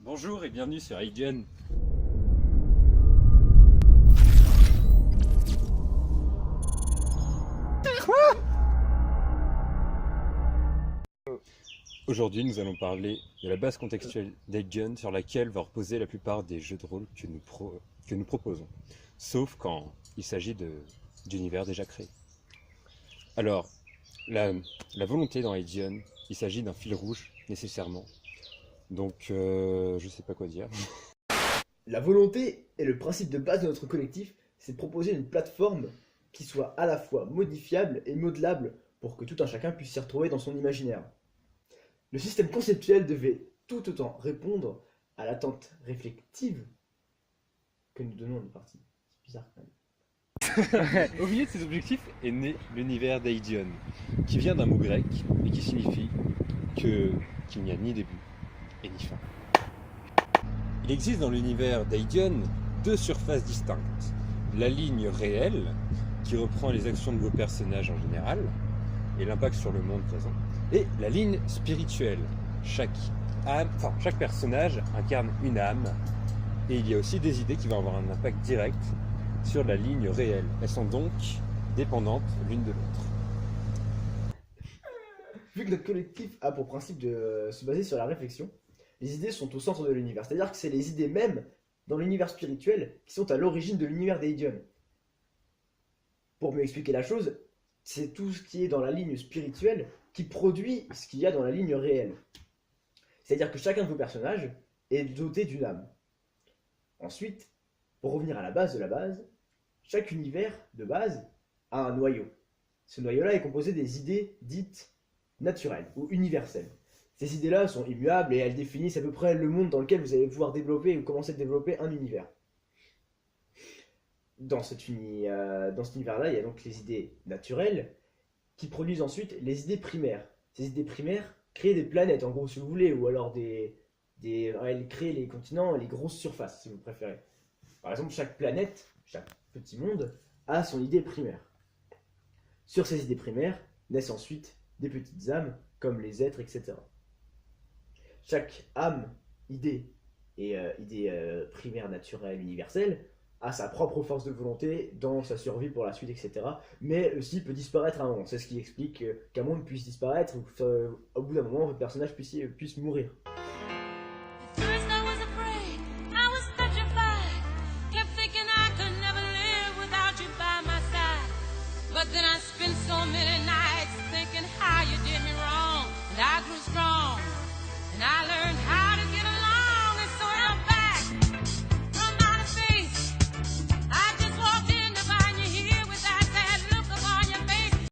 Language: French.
Bonjour et bienvenue sur iGen. Aujourd'hui, nous allons parler de la base contextuelle d'iGen sur laquelle va reposer la plupart des jeux de rôle que nous proposons, sauf quand il s'agit d'univers déjà créés. Alors, la volonté dans iGen, il s'agit d'un fil rouge nécessairement, donc je sais pas quoi dire. La volonté et le principe de base de notre collectif, c'est de proposer une plateforme qui soit à la fois modifiable et modelable pour que tout un chacun puisse s'y retrouver dans son imaginaire. Le système conceptuel devait tout autant répondre à l'attente réflexive que nous donnons à nos parties. C'est bizarre quand même. Au milieu de ces objectifs est né l'univers d'Aidion, qui vient d'un mot grec et qui signifie qu'il n'y a ni début et ni fin. Il existe dans l'univers d'Aidion deux surfaces distinctes. La ligne réelle, qui reprend les actions de vos personnages en général, et l'impact sur le monde présent, et la ligne spirituelle. Chaque personnage incarne une âme, et il y a aussi des idées qui vont avoir un impact direct sur la ligne réelle. Elles sont donc dépendantes l'une de l'autre. Vu que notre collectif a pour principe de se baser sur la réflexion, les idées sont au centre de l'univers. C'est-à-dire que c'est les idées mêmes dans l'univers spirituel qui sont à l'origine de l'univers d'Aidion. Pour mieux expliquer la chose, c'est tout ce qui est dans la ligne spirituelle qui produit ce qu'il y a dans la ligne réelle. C'est-à-dire que chacun de vos personnages est doté d'une âme. Ensuite, pour revenir à la base de la base, chaque univers de base a un noyau. Ce noyau-là est composé des idées dites naturelles ou universelles. Ces idées-là sont immuables et elles définissent à peu près le monde dans lequel vous allez pouvoir développer ou commencer à développer un univers. Dans cet univers-là, il y a donc les idées naturelles qui produisent ensuite les idées primaires. Ces idées primaires créent des planètes, en gros, si vous voulez, ou alors elles créent les continents et les grosses surfaces, si vous préférez. Par exemple, chaque planète, chaque petit monde, a son idée primaire. Sur ces idées primaires naissent ensuite des petites âmes, comme les êtres, etc. Chaque âme, idée et idée primaire, naturelle, universelle, a sa propre force de volonté dans sa survie pour la suite, etc. Mais aussi peut disparaître à un moment. C'est ce qui explique qu'un monde puisse disparaître ou au bout d'un moment, votre personnage puisse mourir.